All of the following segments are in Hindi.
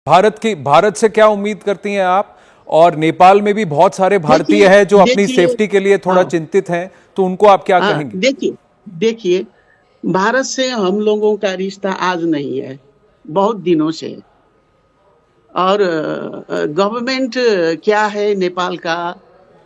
भारत से क्या उम्मीद करती हैं आप? और नेपाल में भी बहुत सारे भारतीय हैं जो अपनी सेफ्टी के लिए थोड़ा चिंतित हैं, तो उनको आप क्या कहेंगे? देखिए, भारत से हम लोगों का रिश्ता आज नहीं है, बहुत दिनों से है। और गवर्नमेंट क्या है नेपाल का,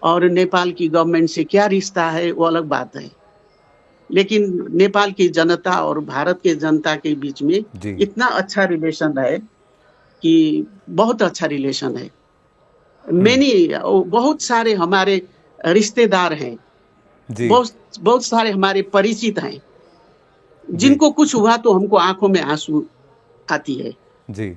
और नेपाल की गवर्नमेंट से क्या रिश्ता है, वो अलग बात है। लेकिन नेपाल की जनता और भारत के जनता के बीच में इतना अच्छा रिलेशन है कि बहुत अच्छा रिलेशन है। बहुत सारे हमारे रिश्तेदार हैं, बहुत बहुत सारे हमारे परिचित हैं, जिनको कुछ हुआ तो हमको आंखों में आंसू आती है जी।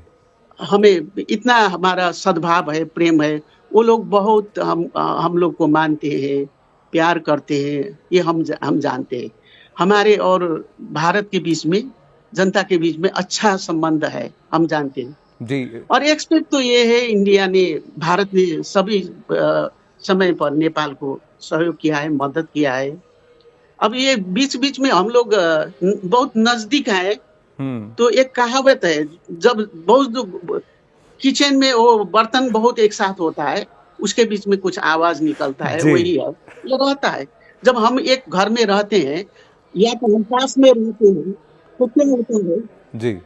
हमें इतना हमारा सद्भाव है, प्रेम है, वो लोग बहुत हम लोग को मानते हैं, प्यार करते हैं, ये हम जानते हैं। हमारे और भारत के बीच में, जनता के बीच में अच्छा संबंध है, हम जानते हैं जी। और एक्सपेक्ट तो ये है, इंडिया ने, भारत ने सभी समय पर नेपाल को सहयोग किया है, मदद किया है। अब ये बीच बीच में हम लोग बहुत नजदीक आए, तो एक कहावत है, जब बहुत किचन में वो बर्तन बहुत एक साथ होता है, उसके बीच में कुछ आवाज निकलता है, वही है, ये रहता है। जब हम एक घर में रहते हैं या तो हम पास में रहते हैं, तो क्या होता है जी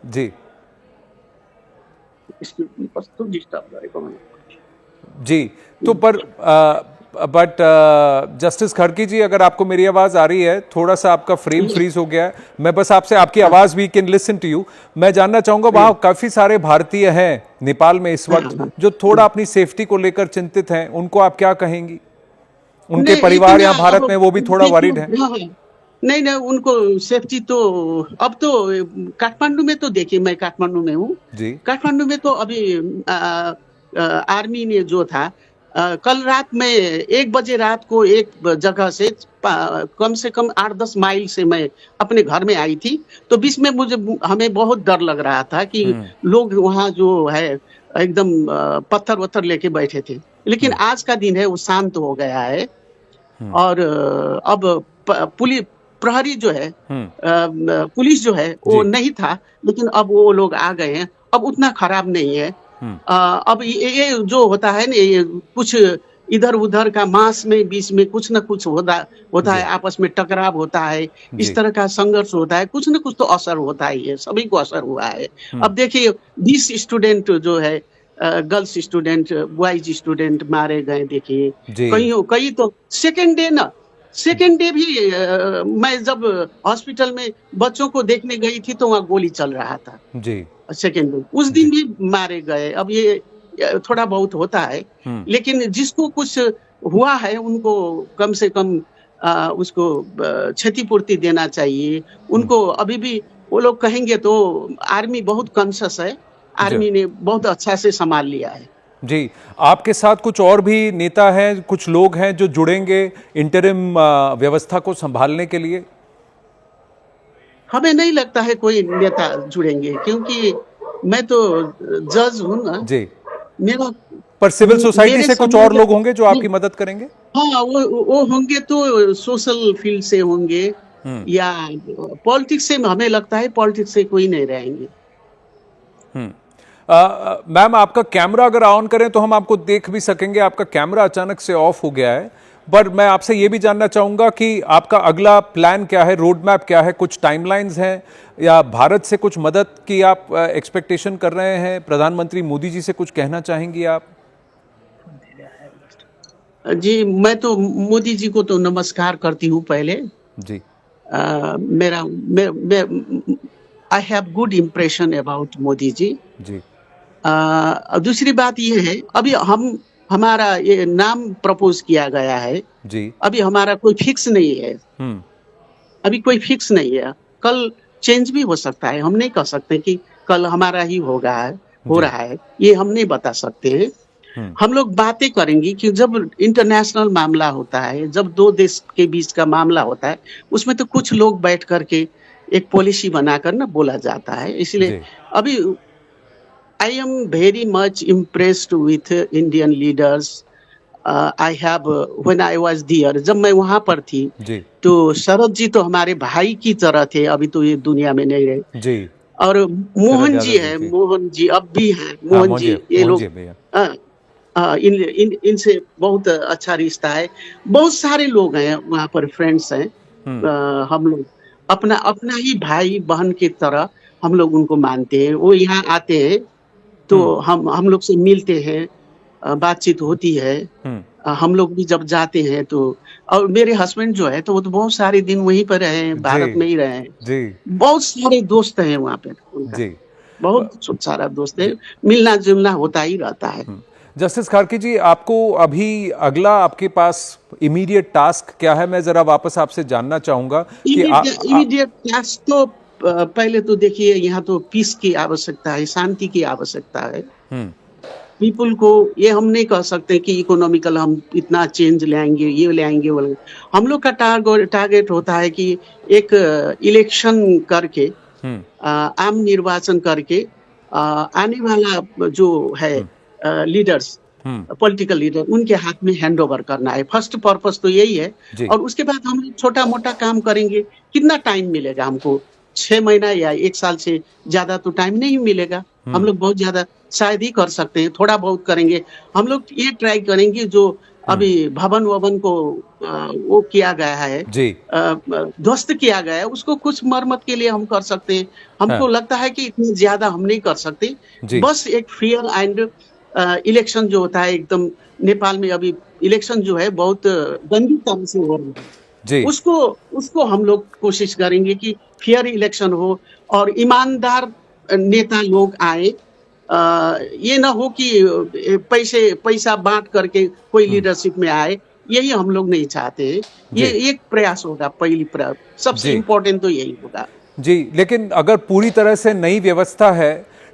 जी जी। तो पर बट जस्टिस खड़की जी, अगर आपको मेरी आवाज आ रही है, थोड़ा सा आपका फ्रेम फ्रीज हो गया है, मैं बस आपसे आपकी आवाज, we can listen to you. मैं जानना चाहूंगा, वहां काफी सारे भारतीय हैं नेपाल में इस वक्त जो थोड़ा अपनी सेफ्टी को लेकर चिंतित हैं, उनको आप क्या कहेंगी? उनके परिवार यहाँ भारत में, वो भी थोड़ा वरीड है। नहीं, उनको सेफ्टी तो अब तो काठमांडू में, तो देखिए मैं काठमांडू में हूँ जी। काठमांडू में तो अभी आर्मी ने जो था, कल रात में 1 बजे रात को एक जगह से कम 8-10 माइल से मैं अपने घर में आई थी, तो बीच में हमें बहुत डर लग रहा था कि लोग वहाँ जो है एकदम पत्थर वत्थर लेके बैठे थे। लेकिन आज का दिन है, वो शांत हो गया है। और अब प्रहरी जो है, पुलिस जो है, वो नहीं था, लेकिन अब वो लोग आ गए हैं, अब उतना खराब नहीं है। अब ये जो होता है ना, ये कुछ इधर उधर का मास में बीच में कुछ न कुछ होता है, आपस में टकराव होता है, इस तरह का संघर्ष होता है, कुछ न कुछ तो असर होता ही है, सभी को असर हुआ है। अब देखिए 20 स्टूडेंट जो है, गर्ल्स स्टूडेंट, बॉयज स्टूडेंट मारे गए, देखिए कई तो सेकेंड डे भी मैं जब हॉस्पिटल में बच्चों को देखने गई थी तो वहाँ गोली चल रहा था जी। सेकेंड डे उस दिन भी मारे गए। अब ये थोड़ा बहुत होता है, लेकिन जिसको कुछ हुआ है उनको कम से कम उसको क्षतिपूर्ति देना चाहिए उनको। अभी भी वो लोग कहेंगे तो आर्मी बहुत कॉन्शियस है, आर्मी ने बहुत अच्छा से संभाल लिया है जी। आपके साथ कुछ और भी नेता हैं, कुछ लोग हैं जो जुड़ेंगे इंटरिम व्यवस्था को संभालने के लिए? हमें नहीं लगता है कोई नेता जुड़ेंगे, क्योंकि मैं तो जज हूँ ना जी। मेरा पर सिविल सोसाइटी से कुछ और लोग होंगे जो आपकी मदद करेंगे? हाँ, वो होंगे तो सोशल फील्ड से होंगे, या पॉलिटिक्स से। हमें लगता है पॉलिटिक्स से कोई नहीं रहेंगे। मैम, आपका कैमरा अगर ऑन करें तो हम आपको देख भी सकेंगे। आपका कैमरा अचानक से ऑफ हो गया है, पर मैं आपसे ये भी जानना चाहूंगा कि आपका अगला प्लान क्या है, रोड मैप क्या है, कुछ टाइमलाइंस हैं, या भारत से कुछ मदद की आप एक्सपेक्टेशन कर रहे हैं? प्रधानमंत्री मोदी जी से कुछ कहना चाहेंगी आप? जी, मैं तो मोदी जी को तो नमस्कार करती हूँ पहले जी। I have good impression about Modi ji ji. दूसरी बात ये है, अभी हमारा ये नाम प्रपोज किया गया है जी। अभी हमारा कोई फिक्स नहीं है, अभी कोई फिक्स नहीं है। कल चेंज भी हो सकता है, हम नहीं कह सकते कि कल हमारा ही हो रहा है, ये हम नहीं बता सकते हैं। हम लोग बातें करेंगे कि जब इंटरनेशनल मामला होता है, जब दो देश के बीच का मामला होता है, उसमें तो कुछ लोग बैठ करके एक पॉलिसी बनाकर ना बोला जाता है। इसलिए अभी I am very much impressed with Indian leaders I have when I was there, जब मैं वहां पर थी, जी तो शरद जी तो हमारे भाई की तरह थे, अभी तो ये दुनिया में नहीं रहे। जी। और शरद मोहन जी यादव जी है, जी। मोहन जी अब भी हैं, हाँ मोहन जी, ये मोहन लोग जी भैया। अ, इन इनसे बहुत अच्छा रिश्ता है। बहुत सारे लोग हैं वहाँ पर, फ्रेंड्स हैं। हम्म हम लोग अपना अपना ही भाई बहन की तरह हम लोग उनको मानते हैं। वो यहाँ आते हैं तो हम्म हम लोग से मिलते हैं, बातचीत होती है। हम्म। हम लोग भी जब जाते हैं तो, और मेरे हस्बैंड जो है तो वो तो बहुत सारे दिन वहीं पर रहे हैं, जी भारत में ही रहे हैं। जी बहुत सारे दोस्त हैं वहाँ पे उनका, जी बहुत सारा दोस्त है। जी। मिलना जुलना होता ही रहता है। जस्टिस खाड़की जी, आपको अभी अगला आपके पास इमीडिएट टास्क क्या है? मैं जरा वापस आपसे जानना चाहूंगा कि इमीडिएट टास्क तो पहले तो देखिए, यहाँ तो पीस की आवश्यकता है, शांति की आवश्यकता है। हम्म पीपुल को ये हम नहीं कह सकते कि इकोनॉमिकल हम इतना चेंज लाएंगे, ये लाएंगे, वो लाएंगे। हम लोग का टारगेट होता है कि एक इलेक्शन करके, हम्म आम निर्वाचन करके, आने वाला जो है हम्म लीडर्स, हम्म। पॉलिटिकल लीडर, उनके हाथ में हैंड ओवर करना है। फर्स्ट पर्पस तो यही है। जी और उसके बाद हम छोटा मोटा काम करेंगे। कितना टाइम मिलेगा हमको? 6 महीना या 1 साल से ज्यादा तो टाइम नहीं मिलेगा। हम हम्म लोग बहुत ज्यादा शायद ही कर सकते हैं, थोड़ा बहुत करेंगे। हम लोग ये ट्राई करेंगे जो हम्म। अभी भवन ववन को वो किया गया है, जी ध्वस्त किया गया है, उसको कुछ मरम्मत के लिए हम कर सकते हैं। हमको हाँ लगता है कि इतनी ज्यादा हम नहीं कर सकते। जी बस एक फेयर एंड इलेक्शन जो होता है एकदम, नेपाल में अभी इलेक्शन जो है बहुत गंदी तरह से हो रहा है। जी उसको उसको हम लोग कोशिश करेंगे कि फेयर इलेक्शन हो और ईमानदार नेता लोग आए। ये ना हो कि पैसा बांट करके कोई हम्म लीडरशिप में आए। यही हम लोग नहीं चाहते हैं। ये जी एक प्रयास होगा, सबसे जी इम्पोर्टेंट तो यही होगा। जी। लेकिन अगर पूरी तरह से नई व्यवस्था है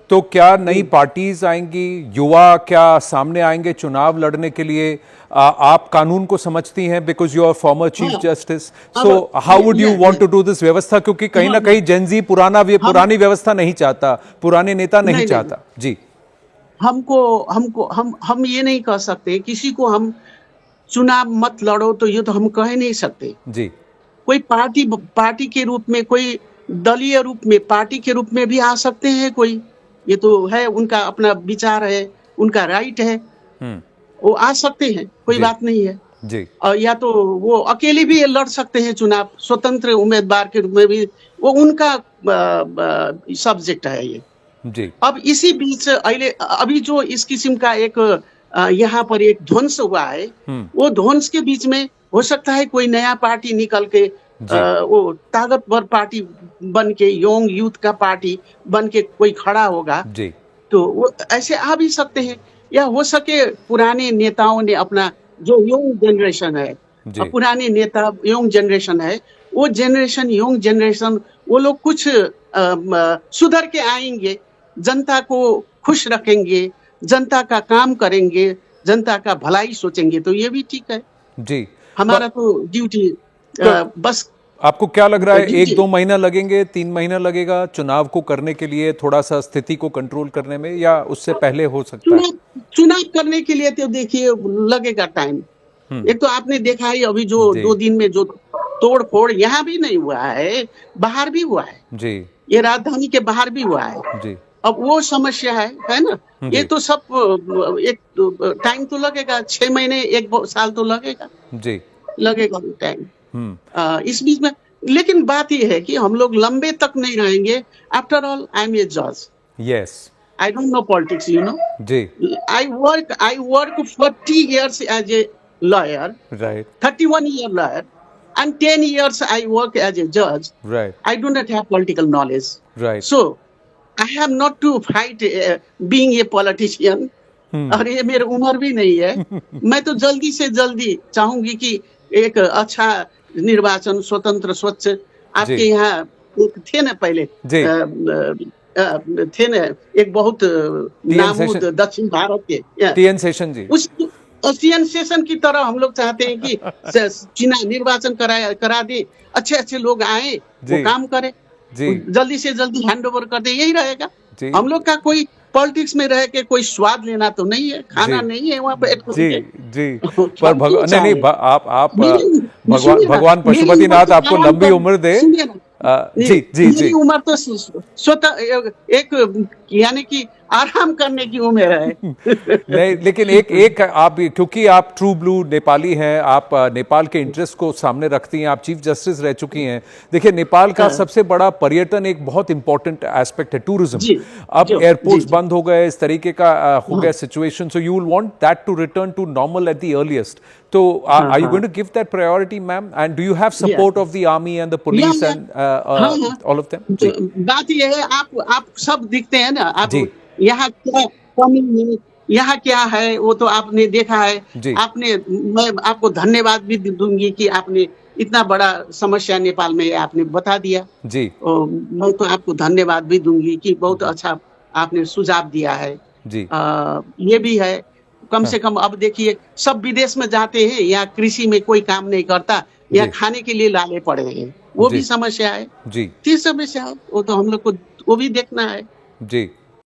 तो क्या नई हम्म। पार्टीज आएंगी? युवा क्या सामने आएंगे चुनाव लड़ने के लिए? आप कानून को समझती हैं, because you are former chief हाँ, जस्टिस, अब so how would you want ये टू डू दिस व्यवस्था? क्योंकि कहीं ना हम कहीं जेनजी हम पुरानी व्यवस्था नहीं चाहता, पुराने नेता नहीं नहीं नहीं, चाहता। जी हमको हमको हम ये नहीं कह सकते किसी को हम चुनाव मत लड़ो, तो ये तो हम कह नहीं सकते। जी कोई पार्टी पार्टी के रूप में, कोई दलीय रूप में, पार्टी के रूप में भी आ सकते हैं कोई। ये तो है, उनका अपना विचार है, उनका राइट है। हम्म वो आ सकते हैं, कोई जी बात नहीं है। जी और या तो वो अकेले भी लड़ सकते हैं चुनाव, स्वतंत्र उम्मीदवार के रूप में भी। वो उनका सब्जेक्ट है ये। जी अब इसी बीच अभी जो इस किस्म का एक यहाँ पर एक ध्वंस हुआ है, हम्म वो ध्वंस के बीच में हो सकता है कोई नया पार्टी निकल के, जी वो ताकतवर पार्टी बन के, यंग यूथ का पार्टी बन के कोई खड़ा होगा। जी तो वो ऐसे आ भी सकते हैं। या हो सके पुराने नेताओं ने अपना, जो यंग जनरेशन है, जी पुराने नेता यंग जनरेशन है, वो जनरेशन, यंग जनरेशन, वो लोग कुछ सुधर के आएंगे, जनता को खुश रखेंगे, जनता का काम करेंगे, जनता का भलाई सोचेंगे, तो ये भी ठीक है। जी। हमारा तो ड्यूटी तो बस आपको क्या लग रहा है, एक ड्यूटी। दो महीना लगेंगे, 3 महीना लगेगा चुनाव को करने के लिए, थोड़ा सा स्थिति को कंट्रोल करने में, या उससे पहले हो सकता है? चुनाव करने के लिए तो देखिए लगेगा टाइम। हम्म एक तो आपने देखा है अभी जो जी 2 दिन में जो तोड़ फोड़ यहाँ भी नहीं हुआ है, बाहर भी हुआ है। जी ये राजधानी के बाहर भी हुआ है। जी अब वो समस्या है ना। ये जी तो सब एक टाइम तो लगेगा, 6 महीने, 1 साल तो लगेगा, जी लगेगा टाइम। हम्म इस बीच में लेकिन बात ये है कि हम लोग लंबे तक नहीं रहेंगे। After all I am a जज, yes I don't know politics, you know. जी I work 40 years as a lawyer, right 31 year lawyer, and 10 years I work as a judge. Right I do not have political knowledge. Right So, I have not to fight being a politician. और ये मेरी उम्र भी नहीं है। मैं तो जल्दी से जल्दी चाहूंगी कि एक अच्छा निर्वाचन, स्वतंत्र, स्वच्छ। आपके जी यहाँ एक थे ना पहले, जी थे ना एक बहुत टीएन नामूद सेशन, दक्षिण भारत के, टीएन सेशन जी। उस एशियन सेशन की तरह हम लोग चाहते हैं कि चुनाव निर्वाचन करा दे, अच्छे अच्छे लोग आए, वो जी काम करे, जी जल्दी से जल्दी हैंड ओवर कर दे, यही रहेगा। जी हम लोग का कोई पॉलिटिक्स में रह के कोई स्वाद लेना तो नहीं है, खाना जी नहीं है वहाँ बैठ जी के। जी। क्या पर क्यों नहीं नहीं चाहे? आप भगवान सुनिए ना, भगवान मेरी उम्र पशुपतिनाथ तो आपको आराम लंबी कर, उम्र दे। सुनिए ना, जी जी मेरी जी। उम्र तो स्वतः एक यानी कि आराम करने की उम्र है। नहीं, लेकिन एक एक आप, क्योंकि आप ट्रू ब्लू नेपाली हैं, आप नेपाल के इंटरेस्ट को सामने रखती हैं, आप चीफ जस्टिस रह चुकी हैं। देखिए, नेपाल का सबसे बड़ा पर्यटन एक बहुत इंपॉर्टेंट एस्पेक्ट है, टूरिज्म। जी अब जो जी एयरपोर्ट्स जी बंद हो गए, इस तरीके का हो हाँ गया situation, so you will want that to return to normal at the earliest. तो हाँ आर यू हाँ going to give that priority, ma'am? And do you have या support of the army and the police या एंड हाँ हाँ। All of them? तो जी बात ये है, आप सब दिखते हैं ना, आप जी यहाँ क्या कमी है, यहाँ क्या है वो तो आपने देखा है। जी आपने, मैं आपको धन्यवाद भी दूंगी कि आपने इतना बड़ा समस्या नेपाल में आपने बता दिया। जी मैं तो आपको धन्यवाद भी दूंगी कि बहुत अच्छा आपने सुझाव दिया है। जी। ये भी है, कम हाँ से कम अब देखिए सब विदेश में जाते हैं, यहाँ कृषि में कोई काम नहीं करता, यहाँ जी खाने के लिए लाले पड़े हैं, वो भी जी समस्या है। जी फिर समस्या है, वो तो हम लोग को वो भी देखना है। जी।